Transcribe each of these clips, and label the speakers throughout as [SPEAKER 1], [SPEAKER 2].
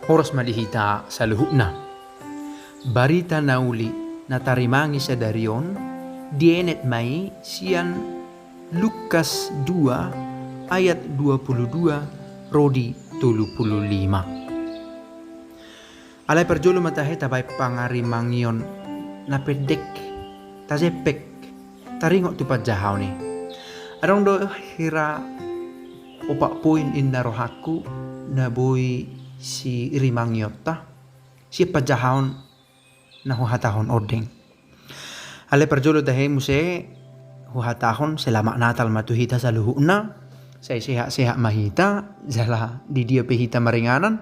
[SPEAKER 1] Horas madihita sa luhupna. Barita nauli na tarimangi sa darion, dienet mai sian Lukas 2 ayat 22 rodi 35. Alay perjolo matahe tabay pangarimangion na pedek tajepek taringok tu pajahaw ni. Arong do hira opak poin inna rohaku na boy si rimangiota si pajahon na huhatahon ordeng. Ale perjolo dahe muse huhatahon selama natal matuhita sa luhuna say seha-seha mahita jala di dia pehita maringanan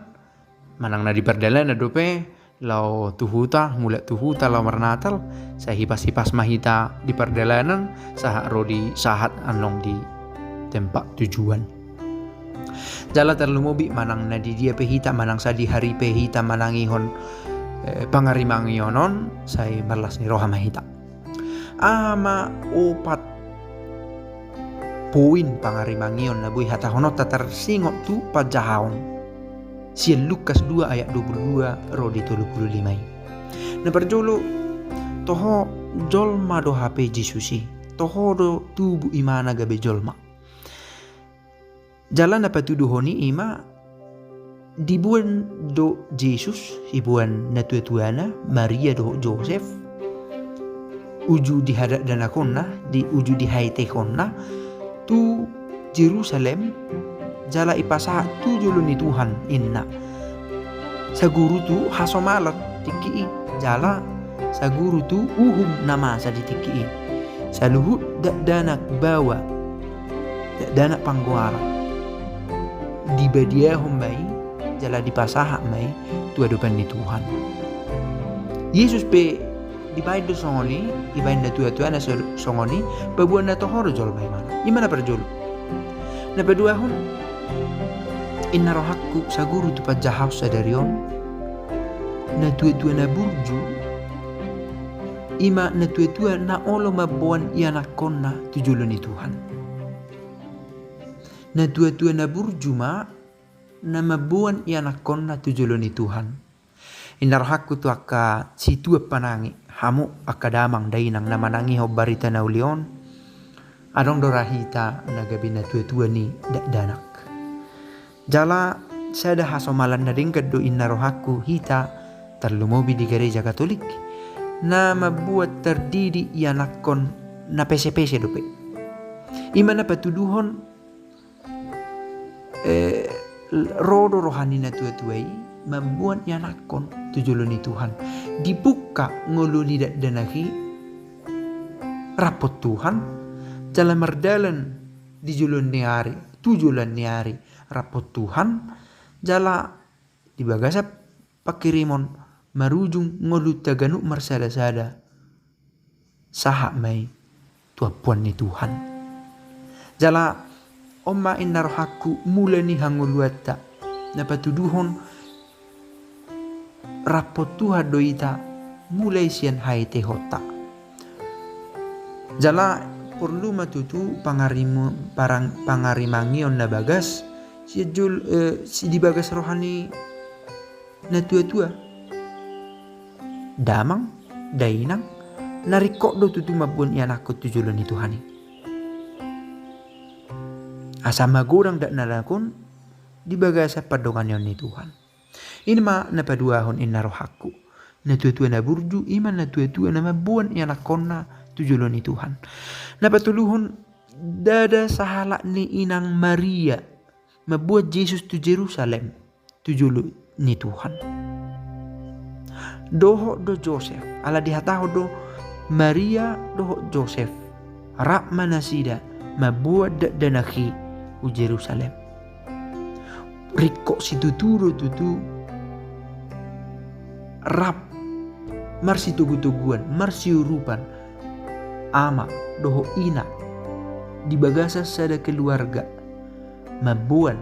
[SPEAKER 1] manang na di perdela na dope lau tuhuta mula tuhuta lau marnatal sa hipas-hipas mahita di perdelanan saha rodi sahat anong di tempat tujuan. Jala terlumubi manang na di dia pehita manang sa di hari pehita manangihon pangarimangionon say balas ni roha mahita. Ama opat poin pangarimangion na buhay hatahonot tatarsingot tu pajahon. Si Lukas 2 ayat 22 rodi 35. Na perjolo toho jolma do hape Jesusi. Toho do tubu imana gabe jolma. Jalan na patuduhoni ima dibuan do Jesus ibuan na tuana Maria do Joseph uju di hadat danakonna di uju di haitekonna tu Jerusalem jala ipasa tu juluni Tuhan inna saguru tu hasomalat tiki jala saguru tu uhum nama sa ditiki saluhut danak bawa danak pangguara di badiahum mai jala dipasaha mai tu adupan ni Tuhan. Yesus pe dibaid do songoni ibain na tua-tua na songoni babuan na tohoro jol mai mana imana perjolo na peduahon inna rohakku saguru tu pajahaw sa darion na tua-tua na burju ima na tua-tua na olo mabuan ianakon na tujulo ni Tuhan. Na tua-tua na burjuma na mabuan ianakon na tujulo ni Tuhan. Inarhakku tu akka situa panangi hamu akadamang dainang na manangi ho barita na ulion adong dorahita na gabi na tua-tua ni danak. Jala sada hasomalan na dingkad do inarohakku hita terlumobi di gereja Katolik na mabuat terdiri ianakon na pese-pese dope. Ima na patuduhon rodo rohani na tua-tuai membuat yanakon tujulo ni Tuhan dibuka nguluni danaki rapot Tuhan jalan merdalan di julun ni hari tujulan ni hari rapot Tuhan jala di bagasa pakirimon marujung ngulu taganu marsada-sada saha mai tuapuan ni Tuhan jala Oma inarohaku mula ni hanguluata na patuduhon rapot Tuhan doita mulai sian hai tehota. Jala perlu matutu pangarimangion na bagas si di bagas rohani na tua-tua damang dainang narikok do tutu mabun ianakot tujulo ni Tuhani. Asa magurang dak nalakon di bagasa padongan yon ni Tuhan. Inma na paduahon inarohaku na tua-tua na burju iman na tua-tua na mabuan ianakon na tujulo ni Tuhan. Na patuluhon dada sahala ni inang Maria mabuat Jesus tu Jerusalem tujulo ni Tuhan. Doho do Joseph ala dihataho do Maria doho Joseph rak manasida mabuat danaki u Jerusalem. Rikok si tuturo tutu rap marsi tugu-tuguan marsi urupan ama doho ina di bagasa sada keluarga mabuan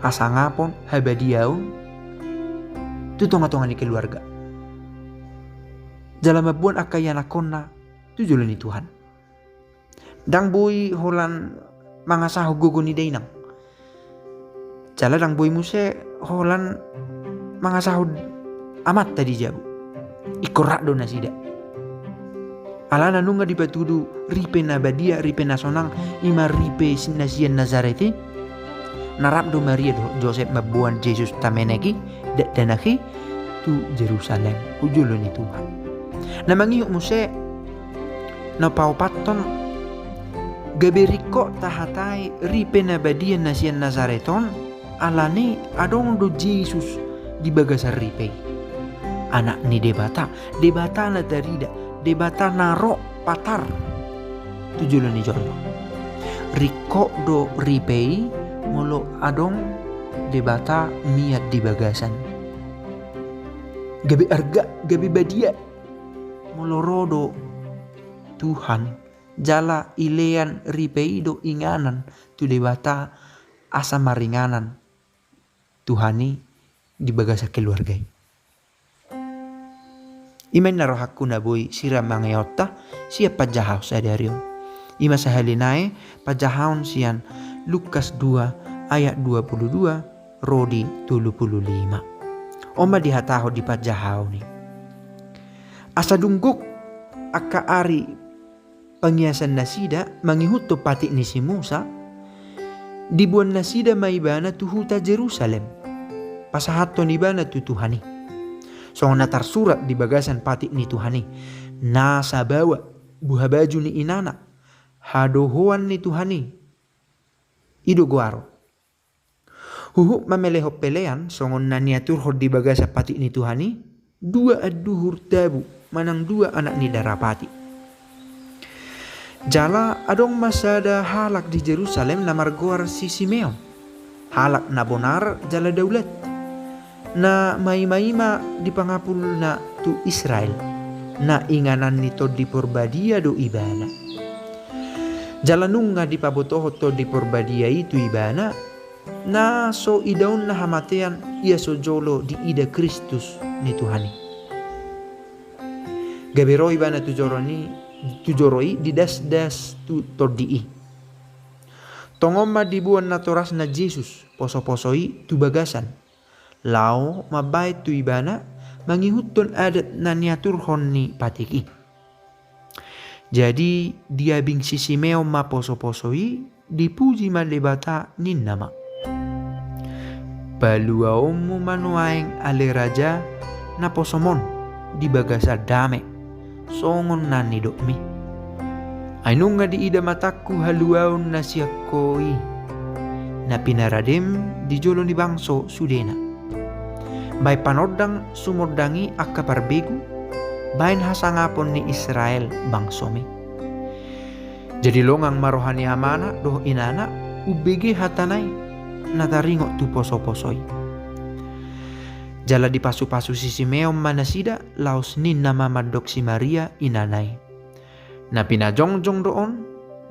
[SPEAKER 1] asangapon habadiaw tutonga-tonga ni keluarga jala mabuan akayanakon na tujulo ni Tuhan. Dang boy holan mangasaho gugo ni dainang Jaladang boy muse holan mangasahod amat tadi jabu. Ikorak do nasida. Alana nunga dipatudu ripe na badia ripe na sonang ima ripe nasian Nazareti. Narap do Maria do Joseph mabuan Jesus tameneki danaki tu Jerusalem ujulo ni Tuhan. Namangiyok muse na paupaton gaberiko tahatai ripe na badia nasian Nazareton alane adong do Jesus di bagasar ripe. Anak ni debata na darida, debata naro patar. Tujulo ni jono. Riko do ripei molo adong debata miat di bagasan. Gabi arga, gabi badia. Molo rodo Tuhan jala ilean ripei do inganan tu debata asa maringanan Tuhani di bagasa keluarga. Imen na rohakku na boy sira mangeota siya pajahaw sa darion. Ima sa halinae pajahawon siyan Lukas 2 ayat 22 Rodi 35. Oma dihataho di pajahaw ni. Asa dunggok aka ari pangyasan nasida mangihuto pati ni si Musa di buwan nasida maibana tuhuta Jerusalem. Pasahato ni bana tu Tuhani. So natar surat di bagasan pati ni Tuhani. Nasa bawa buha baju ni inana. Hadohoan ni Tuhani. Ido guaro. Huhuk mameleho pelean songon naniaturho di bagasa pati ni Tuhani. Dua aduhur tabu manang dua anak ni darapati. Jala adong masada halak di Jerusalem na margoar si Simeon. Halak na bonar jala daulat. Na maima di pangapul na tu Israel. Na inganan nito di porbadia do ibana. Jalanung nga di pabotoho to di porbadia itu ibana. Na so idaun na hamatean ia so jolo di ida Kristus ni Tuhani. Gabiro ibana tujoroi di das tu tordii. Tongoma di buan na toras na Jesus poso-posoi tu bagasan. Lao mabait tu ibana mangihuton adat na niaturhon ni patiki. Jadi dia bing si Simeon ma poso-posoi dipuji malebata nin nama. Baluaomu manuaeng ale raja na posomon di bagasa dame songon nani dokmi. Ainunga di ida mataku haluaon na siakoi na pinaradem di jolo ni bangso sudena. Bay panodang sumordangi akka parbegu bain hasangapon ni Israel bangsomi. Jadi longang marohani hamana doh inana ubege hatanay nataringo tu poso-posoi. Jala di pasu-pasu si Simeon manasida laos nin nama madok si Maria inanay. Na pinajongjong doon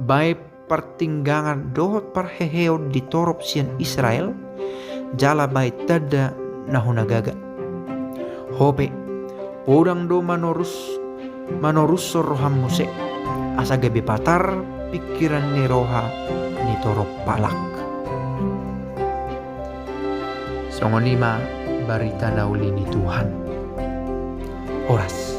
[SPEAKER 1] bay pertinggangan dohot parheheo di torop sian Israel jala bay tada nahunagaga. Hope orang do manorus roham muse asa gabi patar pikiran ni roha ni torop palak. Songonima barita nauli ni Tuhan. Oras.